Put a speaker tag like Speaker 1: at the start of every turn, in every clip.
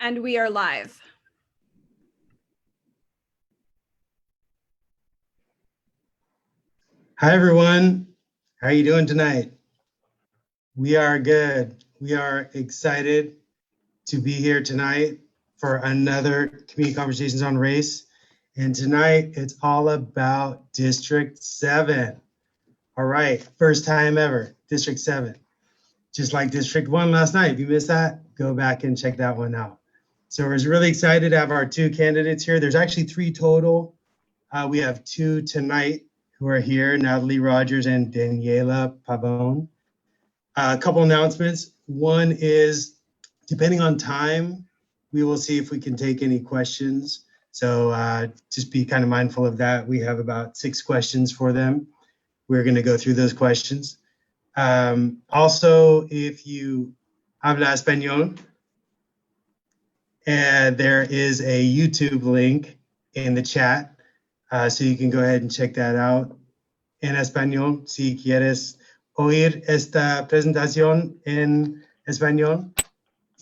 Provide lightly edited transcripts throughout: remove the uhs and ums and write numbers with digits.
Speaker 1: And we are live.
Speaker 2: Hi, everyone. How are you doing tonight? We are good. We are excited to be here tonight for another Community Conversations on Race. And tonight, it's all about District 7. All right, first time ever, District 7. Just like District 1 last night. If you missed that, go back and check that one out. So we're really excited to have our two candidates here. There's actually three total. We have two tonight who are here, Natalie Rogers and Daniela Pavone. A couple announcements. One is, depending on time, we will see if we can take any questions. So just be kind of mindful of that. We have about 6 questions for them. We're going to go through those questions. Also, if you habla español, there is a YouTube link in the chat, so you can go ahead and check that out en español si quieres oír esta presentación en español.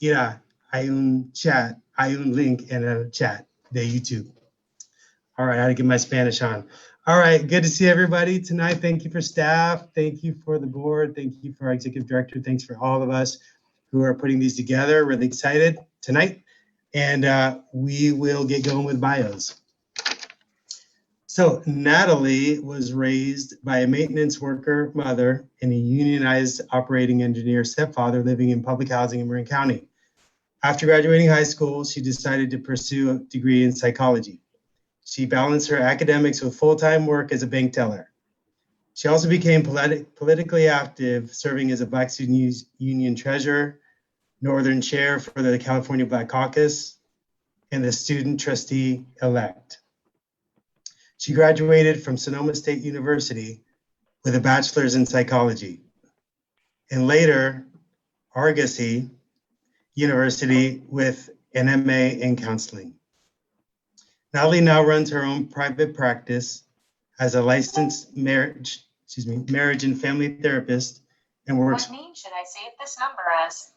Speaker 2: Mira, hay un chat, hay un link in a chat de YouTube. All right, I had to get my Spanish on. All right, good to see everybody tonight. Thank you for staff. Thank you for the board. Thank you for our executive director. Thanks for all of us who are putting these together. Really excited tonight. And we will get going with bios. So Natalie was raised by a maintenance worker mother and a unionized operating engineer stepfather living in public housing in Marin County. After graduating high school, she decided to pursue a degree in psychology. She balanced her academics with full-time work as a bank teller. She also became politically active, serving as a Black Student Union treasurer, Northern chair for the California Black Caucus, and the student trustee-elect. She graduated from Sonoma State University with a bachelor's in psychology, and later Argosy University with an MA in counseling. Natalie now runs her own private practice as a licensed marriage and family therapist and works.
Speaker 3: What name should I save this number as?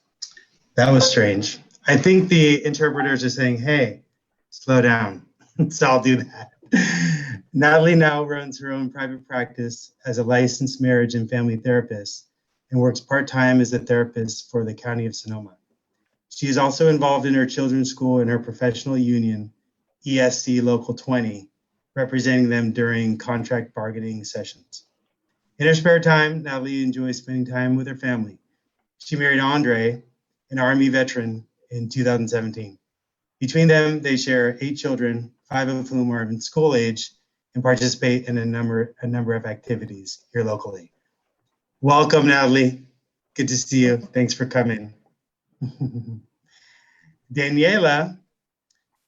Speaker 2: That was strange. I think the interpreters are saying, hey, slow down. So I'll do that. Natalie now runs her own private practice as a licensed marriage and family therapist and works part-time as a therapist for the County of Sonoma. She is also involved in her children's school and her professional union, ESC Local 20, representing them during contract bargaining sessions. In her spare time, Natalie enjoys spending time with her family. She married Andre, an Army veteran, in 2017. Between them, they share 8 children, 5 of whom are in school age and participate in a number of activities here locally. Welcome, Natalie. Good to see you. Thanks for coming. Daniela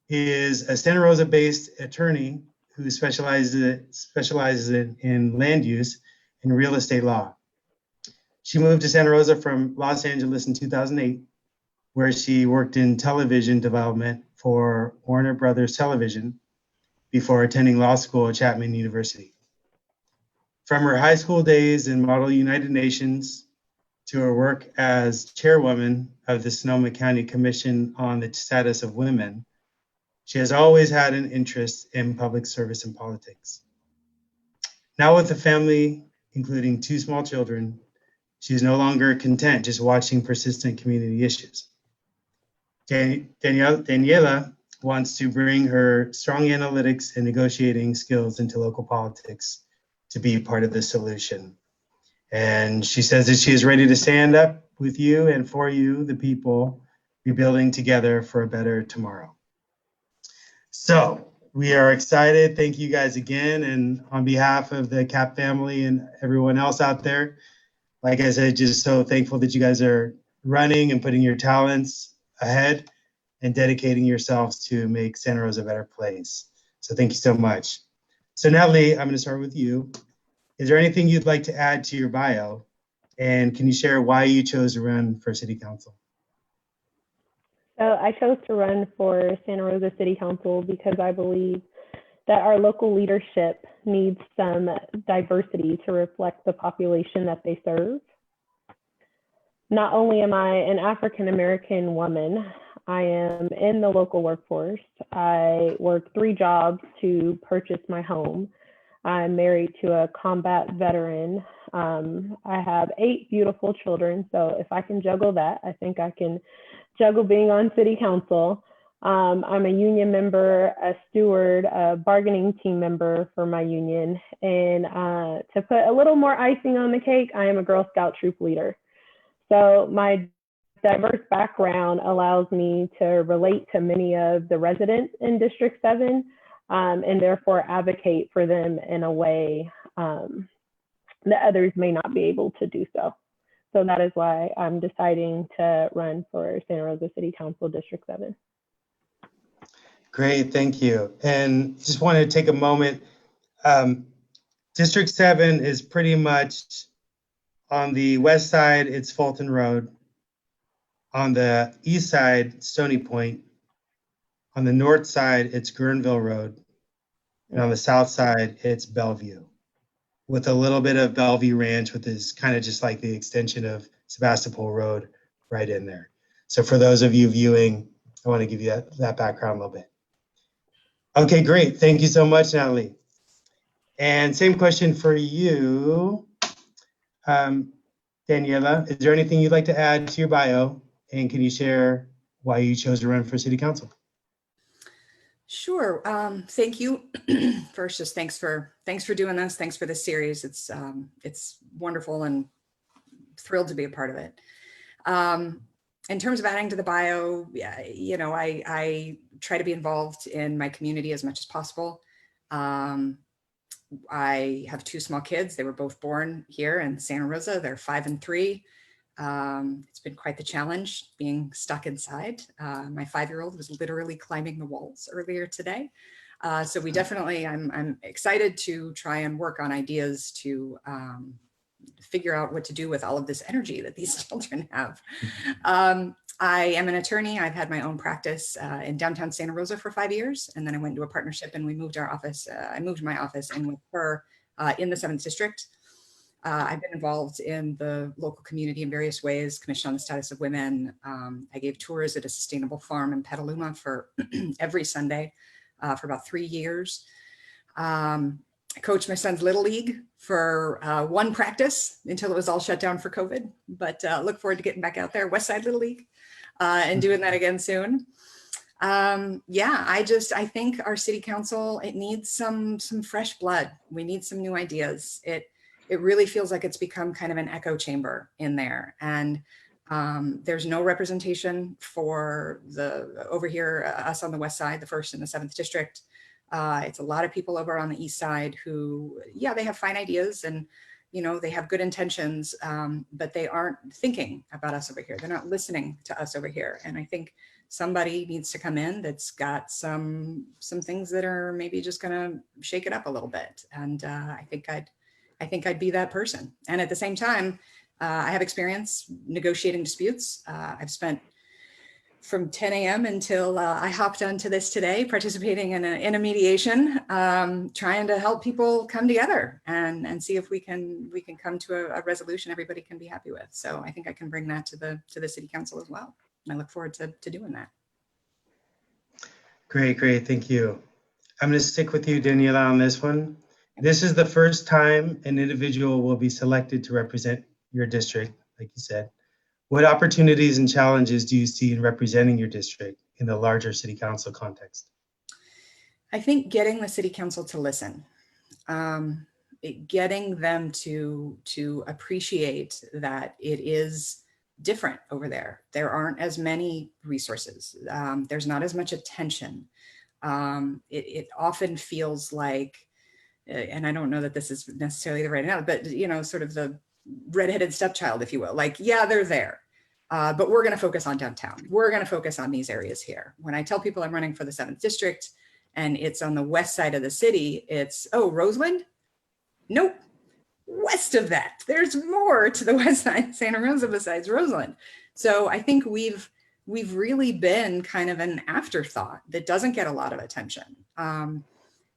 Speaker 2: is a Santa Rosa-based attorney who specializes in land use and real estate law. She moved to Santa Rosa from Los Angeles in 2008, where she worked in television development for Warner Brothers Television before attending law school at Chapman University. From her high school days in Model United Nations to her work as chairwoman of the Sonoma County Commission on the Status of Women, she has always had an interest in public service and politics. Now with a family, including 2 small children, she is no longer content just watching persistent community issues. Daniela wants to bring her strong analytics and negotiating skills into local politics to be part of the solution. And she says that she is ready to stand up with you and for you, the people, rebuilding together for a better tomorrow. So we are excited. Thank you guys again. And on behalf of the CAP family and everyone else out there, like I said, just so thankful that you guys are running and putting your talents ahead and dedicating yourselves to make Santa Rosa a better place. So thank you so much. So Natalie, I'm going to start with you. Is there anything you'd like to add to your bio? And can you share why you chose to run for city council?
Speaker 4: So I chose to run for Santa Rosa City Council because I believe that our local leadership needs some diversity to reflect the population that they serve. Not only am I an African American woman, I am in the local workforce. I work 3 jobs to purchase my home. I'm married to a combat veteran. I have 8 beautiful children. So if I can juggle that, I think I can juggle being on city council. I'm a union member, a steward, a bargaining team member for my union. And to put a little more icing on the cake, I am a Girl Scout troop leader. So my diverse background allows me to relate to many of the residents in District 7 and therefore advocate for them in a way that others may not be able to do so. So that is why I'm deciding to run for Santa Rosa City Council District 7.
Speaker 2: Great, thank you. And just wanted to take a moment. District 7 is pretty much on the west side, it's Fulton Road. On the east side, Stony Point. On the north side, it's Guerneville Road. And on the south side, it's Bellevue, with a little bit of Bellevue Ranch, which is kind of just like the extension of Sebastopol Road right in there. So for those of you viewing, I want to give you that background a little bit. Okay, great. Thank you so much, Natalie. And same question for you, Daniela. Is there anything you'd like to add to your bio? And can you share why you chose to run for city council?
Speaker 1: Sure. Thank you. First, just thanks for doing this. Thanks for this series. It's wonderful and thrilled to be a part of it. In terms of adding to the bio, yeah, you know, I try to be involved in my community as much as possible. I have 2 small kids. They were both born here in Santa Rosa. They're 5 and 3. It's been quite the challenge being stuck inside. My 5-year-old was literally climbing the walls earlier today. So we definitely, I'm excited to try and work on ideas to figure out what to do with all of this energy that these children have. I am an attorney. I've had my own practice in downtown Santa Rosa for 5 years. And then I went into a partnership and we moved our office. I moved my office in with her in the 7th District. I've been involved in the local community in various ways, Commission on the Status of Women. I gave tours at a sustainable farm in Petaluma for every Sunday for about 3 years. I coached my son's Little League for 1 practice until it was all shut down for COVID, but look forward to getting back out there, West Side Little League, and doing that again soon. Yeah, I think our city council, it needs some fresh blood. We need some new ideas. It really feels like it's become kind of an echo chamber in there. And there's no representation for over here, us on the west side, the 1st and the 7th District. It's a lot of people over on the east side who, yeah, they have fine ideas and, you know, they have good intentions, but they aren't thinking about us over here. They're not listening to us over here. And I think somebody needs to come in that's got some things that are maybe just going to shake it up a little bit. And I think I'd be that person. And at the same time, I have experience negotiating disputes. I've spent from 10 a.m. until I hopped onto this today, participating in a mediation, trying to help people come together and see if we can come to a resolution everybody can be happy with. So I think I can bring that to the city council as well. And I look forward to doing that.
Speaker 2: Great, thank you. I'm going to stick with you, Daniela, on this one. This is the first time an individual will be selected to represent your district, like you said. What opportunities and challenges do you see in representing your district in the larger city council context?
Speaker 1: I think getting the city council to listen, getting them to appreciate that it is different over there. There aren't as many resources. There's not as much attention. It often feels like, and I don't know that this is necessarily the right analogy, but you know, sort of the redheaded stepchild, if you will, like, yeah, they're there, but we're going to focus on downtown. We're going to focus on these areas here. When I tell people I'm running for the 7th District and it's on the west side of the city, it's, oh, Roseland? Nope. West of that, there's more to the west side of Santa Rosa besides Roseland. So I think we've really been kind of an afterthought that doesn't get a lot of attention.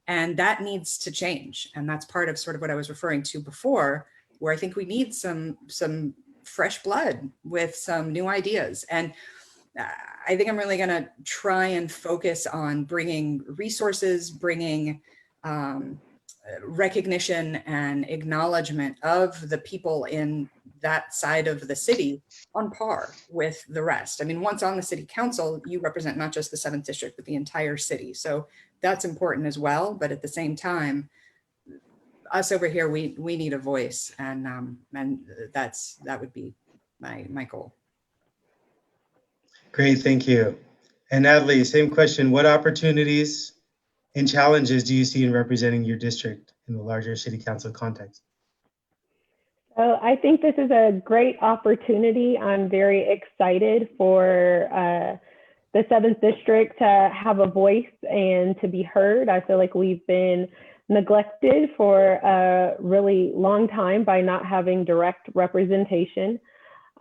Speaker 1: And that needs to change. And that's part of sort of what I was referring to before, where I think we need some fresh blood with some new ideas. And I think I'm really going to try and focus on bringing resources, bringing recognition and acknowledgement of the people in that side of the city on par with the rest. I mean, once on the city council, you represent not just the 7th district, but the entire city. So that's important as well. But at the same time, us over here, we need a voice, and that would be my goal.
Speaker 2: Great, thank you. And Natalie, same question. What opportunities and challenges do you see in representing your district in the larger city council context?
Speaker 4: So I think this is a great opportunity. I'm very excited for the 7th district to have a voice and to be heard. I feel like we've been neglected for a really long time by not having direct representation.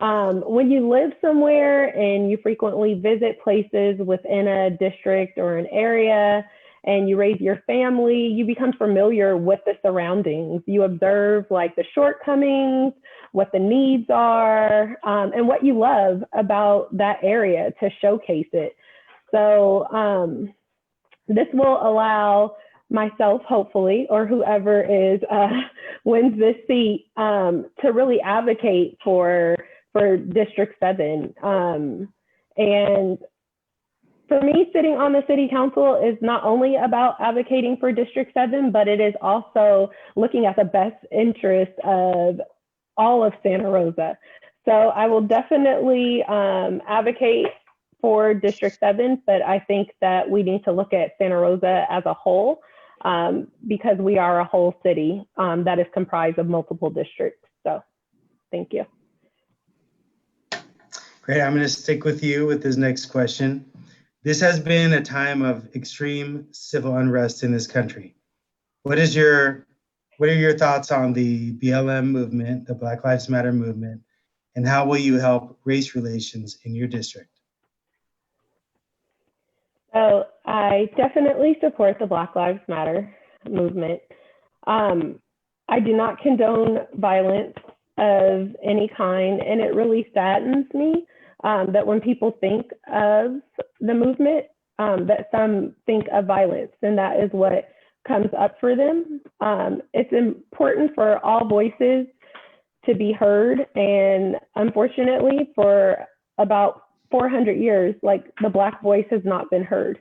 Speaker 4: When you live somewhere and you frequently visit places within a district or an area, and you raise your family, you become familiar with the surroundings. You observe like the shortcomings, what the needs are, and what you love about that area to showcase it. So this will allow myself, hopefully, or whoever is wins this seat, to really advocate for District 7. And for me, sitting on the city council is not only about advocating for District 7, but it is also looking at the best interest of all of Santa Rosa. So I will definitely advocate for District 7, but I think that we need to look at Santa Rosa as a whole, because we are a whole city that is comprised of multiple districts. So thank you.
Speaker 2: Great, I'm gonna stick with you with this next question. This has been a time of extreme civil unrest in this country. What are your thoughts on the BLM movement, the Black Lives Matter movement, and how will you help race relations in your district?
Speaker 4: So I definitely support the Black Lives Matter movement. I do not condone violence of any kind, and it really saddens me that when people think of the movement, that some think of violence, and that is what comes up for them. It's important for all voices to be heard, and unfortunately, for about 400 years, like the Black voice has not been heard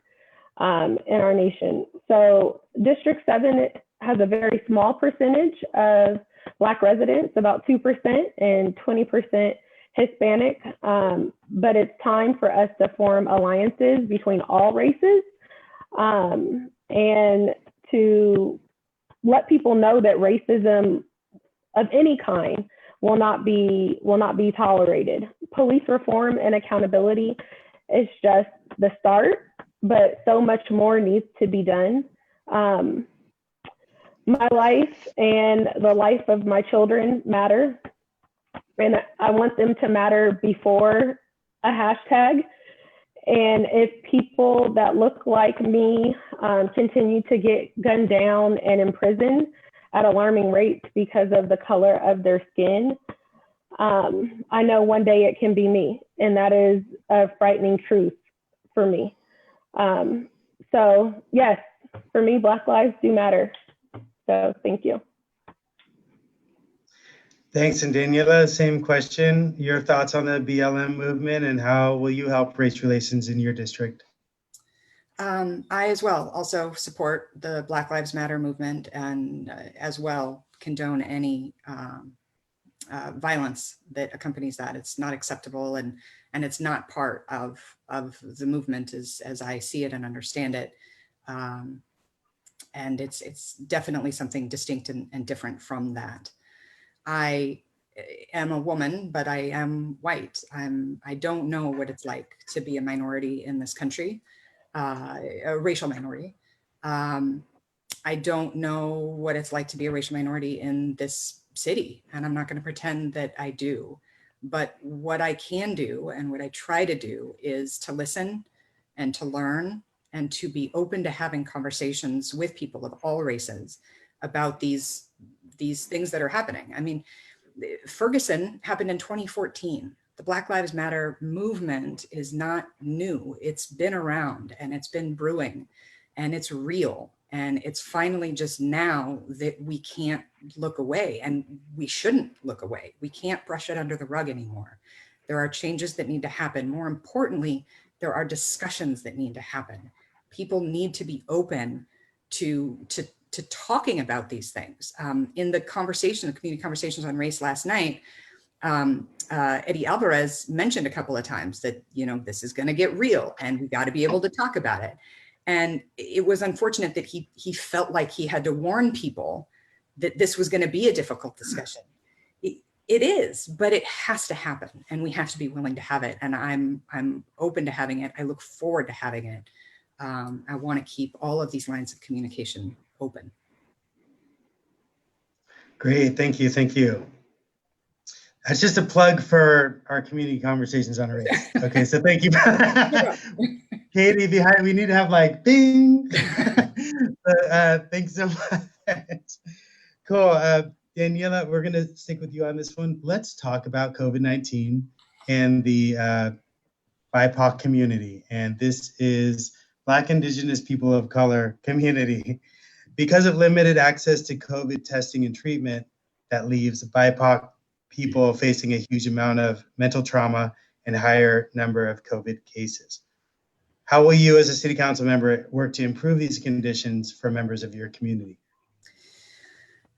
Speaker 4: in our nation. So District 7 has a very small percentage of Black residents, about 2% and 20% Hispanic, but it's time for us to form alliances between all races, and to let people know that racism of any kind will not be tolerated. Police reform and accountability is just the start, but so much more needs to be done. My life and the life of my children matter, and I want them to matter before a hashtag. And if people that look like me continue to get gunned down and imprisoned at alarming rates because of the color of their skin, I know one day it can be me, and that is a frightening truth for me. So yes, for me, Black lives do matter. So thank you.
Speaker 2: Thanks, and Daniela, same question. Your thoughts on the BLM movement and how will you help race relations in your district?
Speaker 1: I as well also support the Black Lives Matter movement, and as well condone any violence that accompanies that. It's not acceptable, and it's not part of the movement as I see it and understand it. And it's definitely something distinct and different from that. I am a woman, but I am white. I don't know what it's like to be a minority in this country, a racial minority. I don't know what it's like to be a racial minority in this city, and I'm not going to pretend that I do. But what I can do and what I try to do is to listen and to learn and to be open to having conversations with people of all races about these things that are happening. I mean, Ferguson happened in 2014. the Black Lives Matter movement is not new. It's been around and it's been brewing and it's real. And it's finally just now that we can't look away, and we shouldn't look away. We can't brush it under the rug anymore. There are changes that need to happen. More importantly, there are discussions that need to happen. People need to be open to talking about these things. In the conversation, the community conversations on race last night, Eddie Alvarez mentioned a couple of times that, you know, this is going to get real and we got to be able to talk about it. And it was unfortunate that he felt like he had to warn people that this was going to be a difficult discussion. It is, but it has to happen, and we have to be willing to have it. And I'm open to having it. I look forward to having it. I want to keep all of these lines of communication open.
Speaker 2: Great, thank you, thank you. That's just a plug for our community conversations on race. Okay, so thank you. Katie, behind, we need to have like bing. Thanks so much. Cool. Daniela, we're going to stick with you on this one. Let's talk about COVID-19 and the BIPOC community. And this is Black, Indigenous, People of Color community. Because of limited access to COVID testing and treatment, that leaves BIPOC people facing a huge amount of mental trauma and higher number of COVID cases. How will you as a city council member work to improve these conditions for members of your community?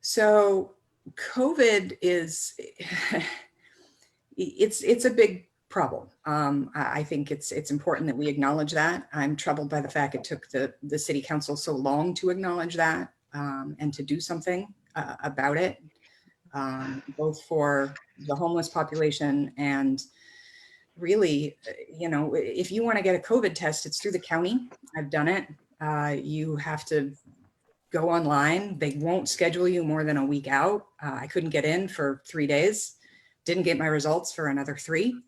Speaker 1: So COVID is, it's a big problem. I think it's important that we acknowledge that. I'm troubled by the fact it took the city council so long to acknowledge that and to do something about it, both for the homeless population and really, you know, if you want to get a COVID test, it's through the county. I've done it. You have to go online. They won't schedule you more than a week out. I couldn't get in for 3 days. Didn't get my results for another 3.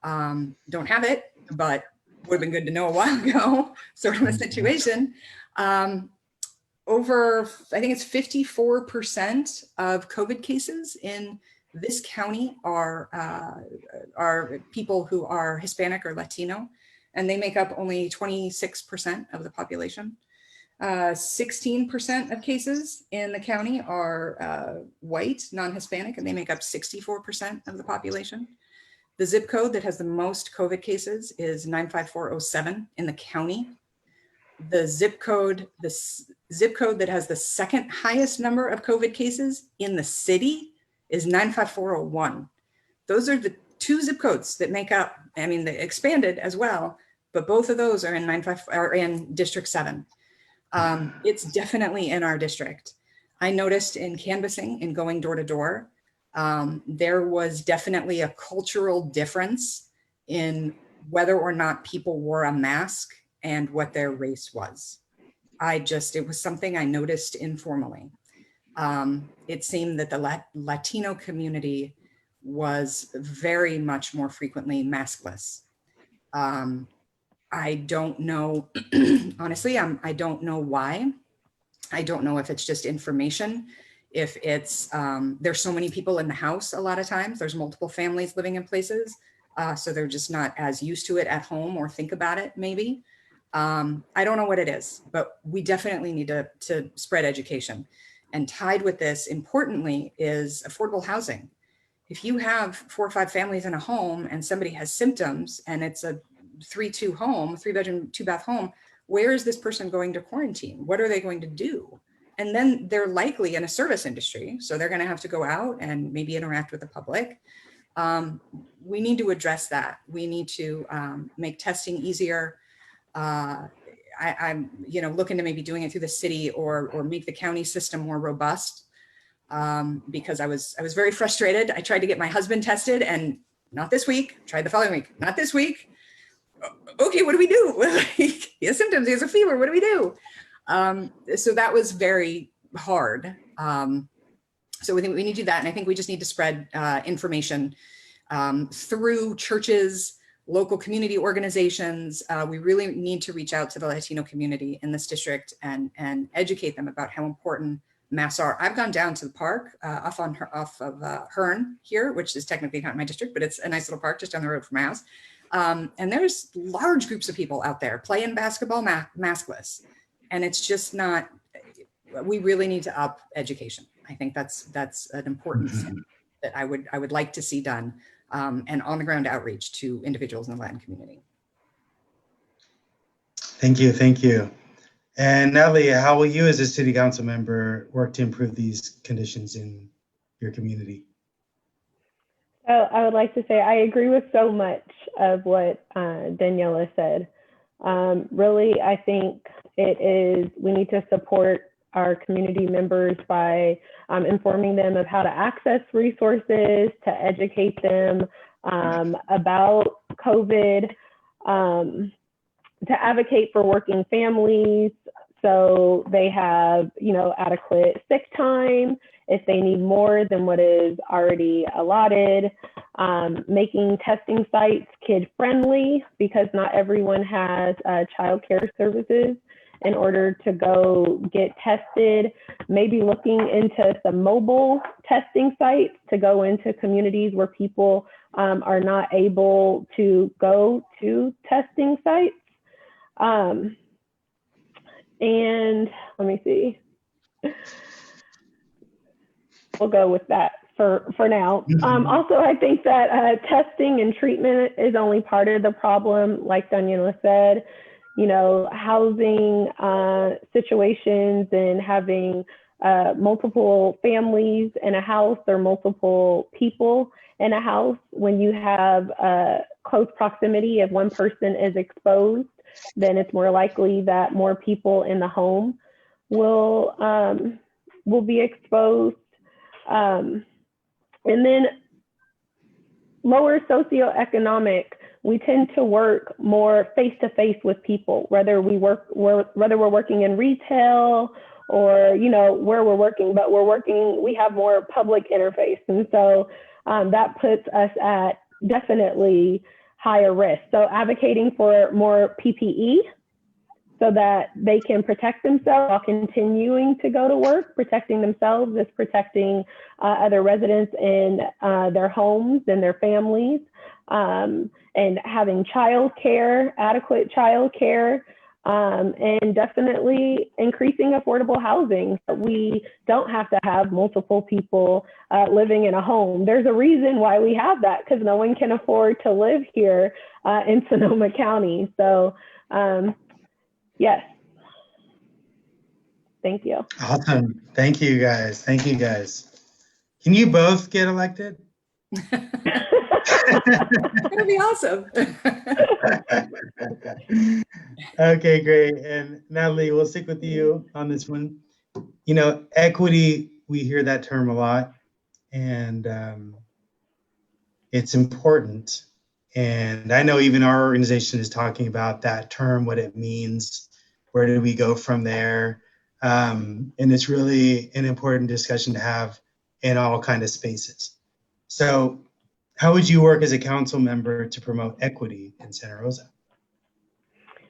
Speaker 1: Don't have it, but would have been good to know a while ago, sort of a situation. Over, I think it's 54% of COVID cases in this county are people who are Hispanic or Latino, and they make up only 26% of the population. 16% of cases in the county are white, non-Hispanic, and they make up 64% of the population. The zip code that has the most COVID cases is 95407 in the county. The zip code that has the second highest number of COVID cases in the city is 95401. Those are the 2 zip codes that make up, I mean, they expanded as well, but both of those are in District 7. It's definitely in our district. I noticed in canvassing and going door to door, there was definitely a cultural difference in whether or not people wore a mask and what their race was. It was something I noticed informally. It seemed that the Latino community was very much more frequently maskless. I don't know, honestly, I don't know why. I don't know if it's just information, if it's, there's so many people in the house a lot of times, there's multiple families living in places, so they're just not as used to it at home or think about it maybe. I don't know what it is, but we definitely need to spread education. And tied with this, importantly, is affordable housing. If you have 4 or 5 families in a home and somebody has symptoms and it's a 3-2 home, 3-bedroom, 2-bath home, where is this person going to quarantine? What are they going to do? And then they're likely in a service industry, so they're going to have to go out and maybe interact with the public. We need to address that. We need to make testing easier. I'm looking to maybe doing it through the city or make the county system more robust, because I was very frustrated. I tried to get my husband tested and not this week, tried the following week, not this week. Okay, what do we do? He has symptoms, he has a fever, what do we do? So that was very hard. So we think we need to do that. And I think we just need to spread information through churches, local community organizations. We really need to reach out to the Latino community in this district and educate them about how important mass art. I've gone down to the park off of Hearn here, which is technically not my district, but it's a nice little park just down the road from my house. And there's large groups of people out there playing basketball maskless. And it's just not, we really need to up education. I think that's an important step that I would like to see done, and on the ground outreach to individuals in the Latin community.
Speaker 2: Thank you, thank you. And Natalie, how will you as a city council member work to improve these conditions in your community?
Speaker 4: So I would like to say I agree with so much of what Daniela said. Really, I think we need to support our community members by informing them of how to access resources, to educate them about COVID, to advocate for working families so they have, adequate sick time if they need more than what is already allotted, making testing sites kid friendly because not everyone has child care services in order to go get tested, maybe looking into some mobile testing sites to go into communities where people are not able to go to testing sites. And let me see. We'll go with that for now. Also, I think that testing and treatment is only part of the problem, like Daniela said. Housing situations and having multiple families in a house or multiple people in a house, when you have close proximity, if one person is exposed, then it's more likely that more people in the home will be exposed. And then lower socioeconomic, we tend to work more face-to-face with people, whether we're working in retail or, where we're working, but we have more public interface. And so that puts us at definitely higher risk. So advocating for more PPE so that they can protect themselves while continuing to go to work. Protecting themselves is protecting other residents in their homes and their families, and having adequate child care, and definitely increasing affordable housing. We don't have to have multiple people living in a home. There's a reason why we have that, because no one can afford to live here in Sonoma County. So yes. Thank you.
Speaker 2: Awesome. Thank you, guys. Thank you, guys. Can you both get elected?
Speaker 1: That'd be awesome.
Speaker 2: Okay, great. And Natalie, we'll stick with you on this one. Equity, we hear that term a lot, and it's important. And I know even our organization is talking about that term, what it means, where do we go from there? And it's really an important discussion to have in all kind of spaces. So how would you work as a council member to promote equity in Santa Rosa?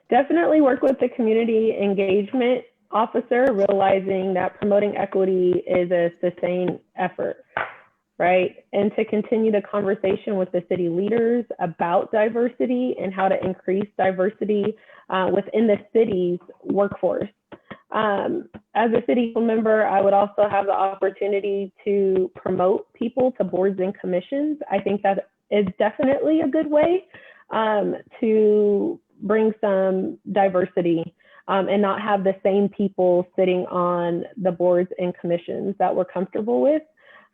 Speaker 4: Definitely work with the community engagement officer, realizing that promoting equity is a sustained effort, right? And to continue the conversation with the city leaders about diversity and how to increase diversity within the city's workforce. As a city member, I would also have the opportunity to promote people to boards and commissions. I think that is definitely a good way to bring some diversity and not have the same people sitting on the boards and commissions that we're comfortable with.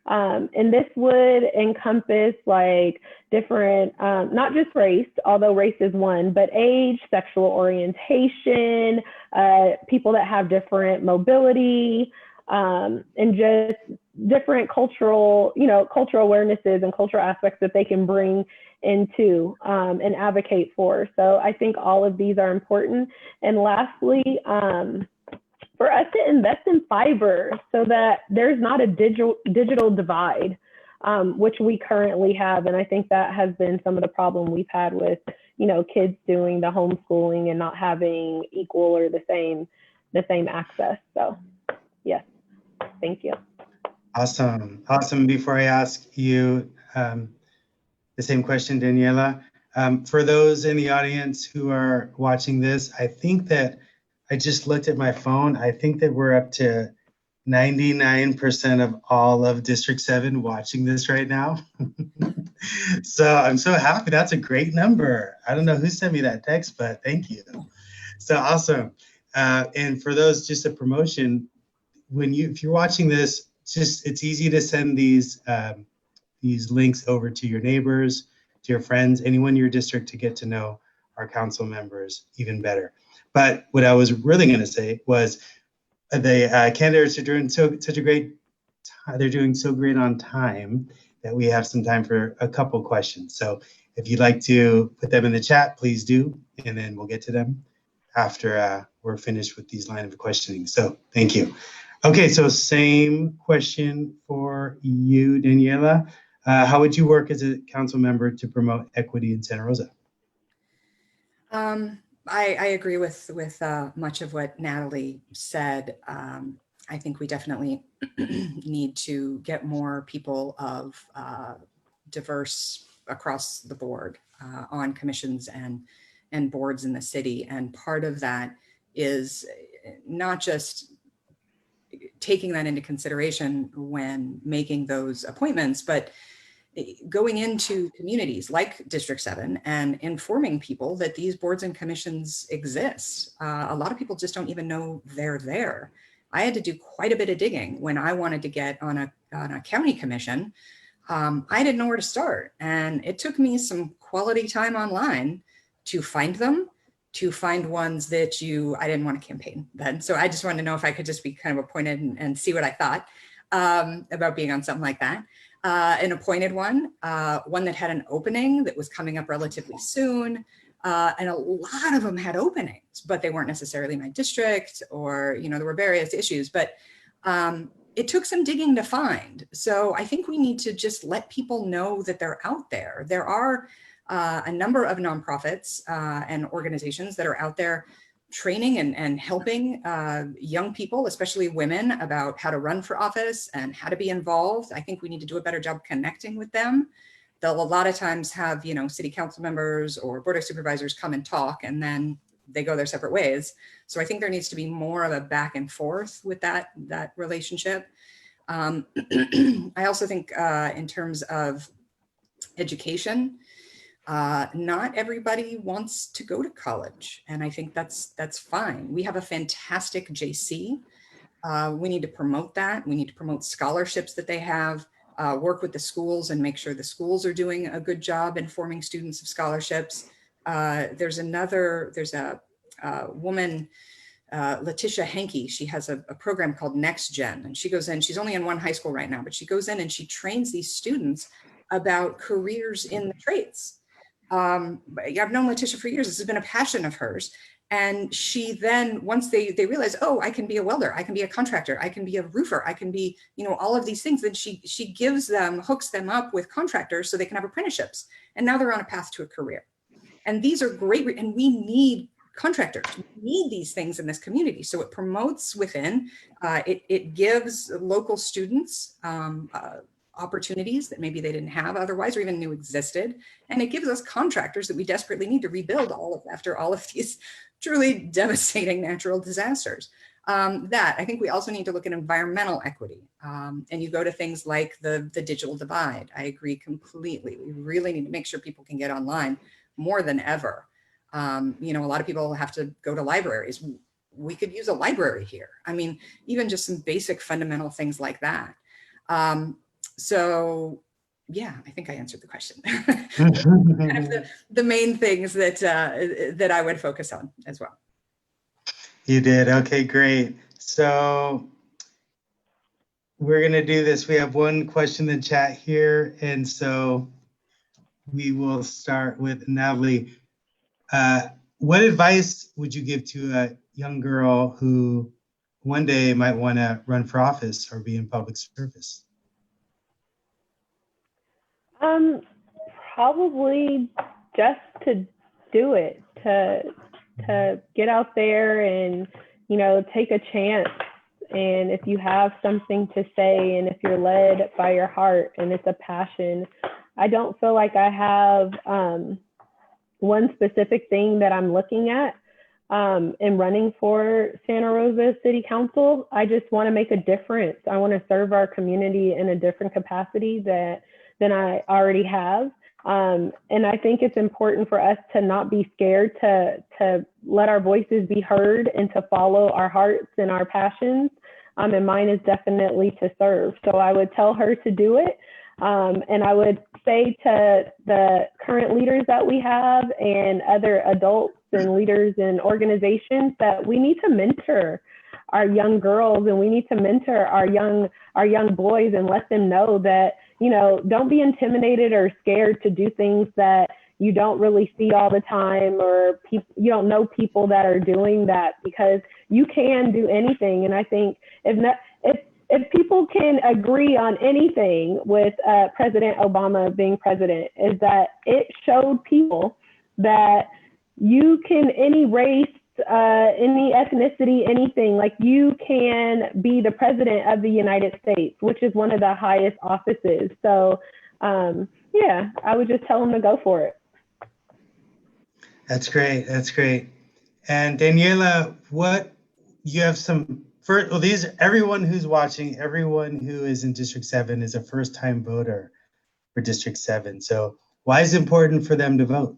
Speaker 4: And this would encompass like different, not just race, although race is one, but age, sexual orientation, people that have different mobility, and just different cultural, cultural awarenesses and cultural aspects that they can bring into and advocate for. So I think all of these are important. And lastly, for us to invest in fiber so that there's not a digital divide, which we currently have. And I think that has been some of the problem we've had with, kids doing the homeschooling and not having equal or the same access. So, yes. Thank you.
Speaker 2: Awesome. Awesome. Before I ask you the same question, Daniela, for those in the audience who are watching this, I think that I just looked at my phone. I think that we're up to 99% of all of District 7 watching this right now. So I'm so happy. That's a great number. I don't know who sent me that text, but thank you. So awesome. And for those, just a promotion, if you're watching this, it's easy to send these links over to your neighbors, to your friends, anyone in your district to get to know our council members even better. But what I was really going to say was the candidates are doing they're doing so great on time that we have some time for a couple questions. So if you'd like to put them in the chat, please do, and then we'll get to them after we're finished with these line of questioning. So thank you. Okay, so same question for you, Daniela. How would you work as a council member to promote equity in Santa Rosa?
Speaker 1: I agree with much of what Natalie said. I think we definitely need to get more people of diverse across the board on commissions and boards in the city. And part of that is not just taking that into consideration when making those appointments, but going into communities like District 7 and informing people that these boards and commissions exist. A lot of people just don't even know they're there. I had to do quite a bit of digging when I wanted to get on a county commission. I didn't know where to start. And it took me some quality time online to find them, to find ones that I didn't want to campaign then. So I just wanted to know if I could just be kind of appointed and see what I thought about being on something like that. An appointed one that had an opening that was coming up relatively soon. And a lot of them had openings, but they weren't necessarily my district, or, there were various issues, but it took some digging to find. So I think we need to just let people know that they're out there. There are a number of nonprofits and organizations that are out there training and helping young people, especially women, about how to run for office and how to be involved. I think we need to do a better job connecting with them. They'll a lot of times have, city council members or board of supervisors come and talk, and then they go their separate ways. So I think there needs to be more of a back and forth with that relationship. I also think in terms of education, not everybody wants to go to college, and I think that's fine. We have a fantastic JC. We need to promote that. We need to promote scholarships that they have, work with the schools and make sure the schools are doing a good job informing students of scholarships. There's a woman, Letitia Henke. She has a program called Next Gen, and she goes in, she's only in one high school right now, but she goes in and she trains these students about careers in the trades. I've known Letitia for years. This has been a passion of hers. And she then, once they realize, oh, I can be a welder, I can be a contractor, I can be a roofer, I can be, all of these things, then she hooks them up with contractors so they can have apprenticeships. And now they're on a path to a career. And these are great, and we need contractors. We need these things in this community. So it promotes within, it gives local students opportunities that maybe they didn't have otherwise or even knew existed. And it gives us contractors that we desperately need to rebuild after all of these truly devastating natural disasters. I think we also need to look at environmental equity. And you go to things like the digital divide. I agree completely. We really need to make sure people can get online more than ever. A lot of people have to go to libraries. We could use a library here. I mean, even just some basic fundamental things like that. So yeah, I think I answered the question. Kind of the main things that I would focus on as well.
Speaker 2: You did. Okay, great. So we're going to do this. We have one question in the chat here. And so we will start with Natalie. What advice would you give to a young girl who one day might want to run for office or be in public service?
Speaker 4: Probably just to do it, to get out there and, take a chance And if you have something to say, and if you're led by your heart and it's a passion, I don't feel like I have one specific thing that I'm looking at in running for Santa Rosa City Council. I just want to make a difference. I want to serve our community in a different capacity than I already have. And I think it's important for us to not be scared to let our voices be heard and to follow our hearts and our passions. And mine is definitely to serve. So I would tell her to do it. And I would say to the current leaders that we have and other adults and leaders and organizations that we need to mentor our young girls, and we need to mentor our young boys and let them know that, you know, don't be intimidated or scared to do things that you don't really see all the time, or you don't know people that are doing that, because you can do anything. And I think if people can agree on anything with President Obama being president, is that it showed people that you can, any race, any ethnicity, anything, like you can be the president of the United States, which is one of the highest offices. So yeah, I would just tell them to go for it.
Speaker 2: That's great. That's great. And Daniela, what you have some first, well, everyone who's watching, everyone who is in District 7 is a first-time voter for District 7. So why is it important for them to vote?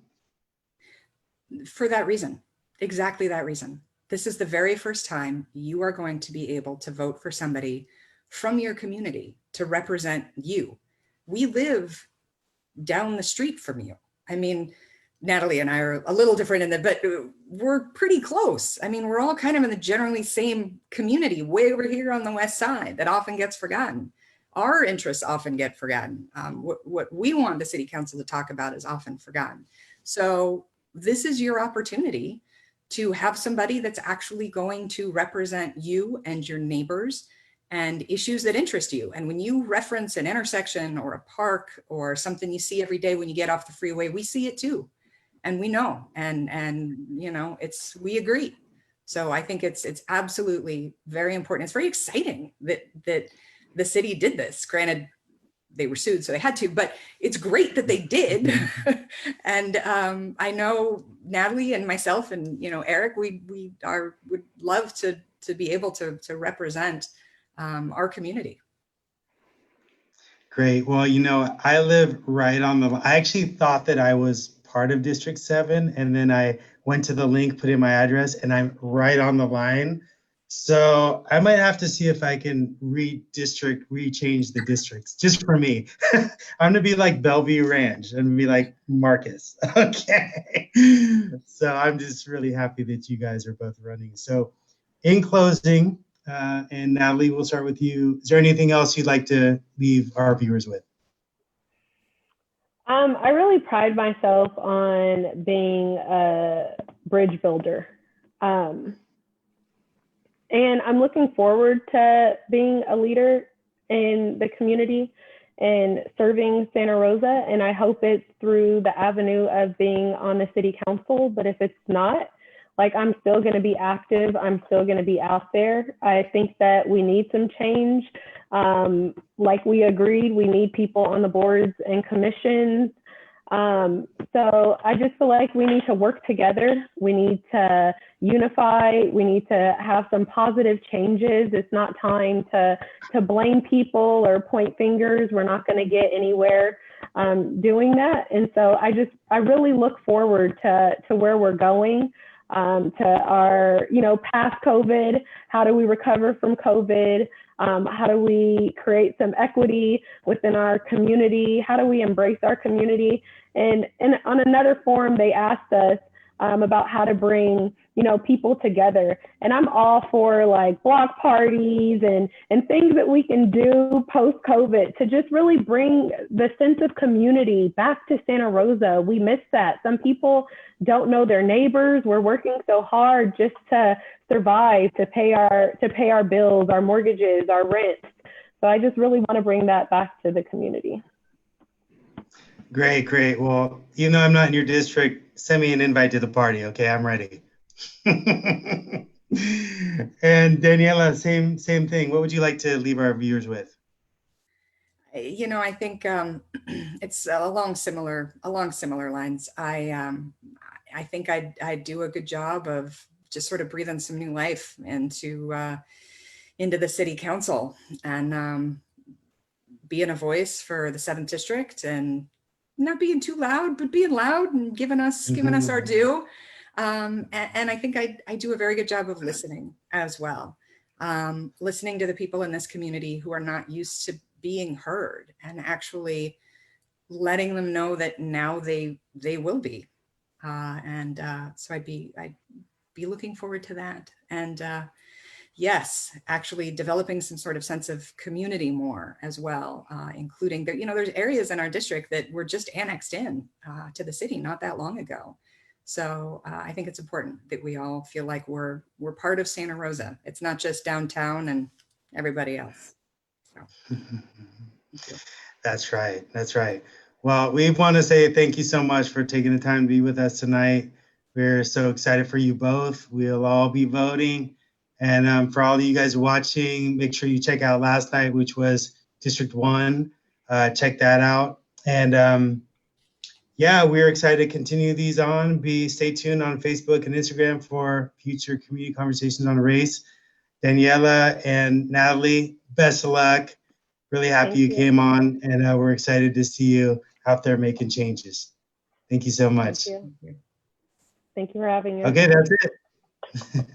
Speaker 1: For that reason, exactly that reason. This is the very first time you are going to be able to vote for somebody from your community to represent you. We live down the street from you. I mean, Natalie and I are a little different in that, but we're pretty close. I mean, we're all kind of in the generally same community way over here on the west side that often gets forgotten. Our interests often get forgotten. What we want the city council to talk about is often forgotten. So this is your opportunity to have somebody that's actually going to represent you and your neighbors and issues that interest you. And when you reference an intersection or a park or something you see every day when you get off the freeway, we see it too. And we know, and you know, we agree. So I think it's absolutely very important. It's very exciting that the city did this. Granted, they were sued, so they had to, but it's great that they did. And I know Natalie and myself and, you know, Eric, would love to be able to represent our community.
Speaker 2: Great. Well, you know, I live right on I actually thought that I was part of District 7, and then I went to the link, put in my address, and I'm right on the line. So I might have to see if I can rechange the districts just for me. I'm gonna be like Bellevue Ranch and be like Marcus. Okay. So I'm just really happy that you guys are both running. So in closing, and Natalie, we'll start with you. Is there anything else you'd like to leave our viewers with?
Speaker 4: I really pride myself on being a bridge builder. And I'm looking forward to being a leader in the community and serving Santa Rosa. And I hope it's through the avenue of being on the city council. But if it's not, like, I'm still going to be active. I'm still going to be out there. I think that we need some change. Like we agreed, we need people on the boards and commissions. So I just feel like we need to work together. We need to unify. We need to have some positive changes. It's not time to blame people or point fingers. We're not going to get anywhere doing that. And so I really look forward to where we're going. To our, you know, past COVID, how do we recover from COVID? How do we create some equity within our community? How do we embrace our community? And on another forum, they asked us about how to bring, you know, people together. And I'm all for like block parties and things that we can do post-COVID to just really bring the sense of community back to Santa Rosa. We miss that. Some people don't know their neighbors. We're working so hard just to survive, to pay our bills, our mortgages, our rents. So I just really want to bring that back to the community.
Speaker 2: Great, great. Well, even though I'm not in your district, send me an invite to the party, okay? I'm ready. And Daniela, same thing. What would you like to leave our viewers with?
Speaker 1: I think it's along similar lines. I think I do a good job of just sort of breathing some new life into the city council, and being a voice for the 7th district, and not being too loud, but being loud and giving us our due. And I think I do a very good job of listening as well. Listening to the people in this community who are not used to being heard, and actually letting them know that now they will be. So I'd be looking forward to that. And yes, actually developing some sort of sense of community more as well, including that, there's areas in our district that were just annexed in to the city not that long ago. So I think it's important that we all feel like we're part of Santa Rosa. It's not just downtown and everybody else. So.
Speaker 2: That's right. That's right. Well, we want to say thank you so much for taking the time to be with us tonight. We're so excited for you both. We'll all be voting. And for all of you guys watching, make sure you check out last night, which was District 1. Check that out. And yeah, we're excited to continue these on. Stay tuned on Facebook and Instagram for future community conversations on race. Daniela and Natalie, best of luck. Really happy you came on, and we're excited to see you out there making changes. Thank you so much.
Speaker 4: Thank you for having us.
Speaker 2: Okay, that's it.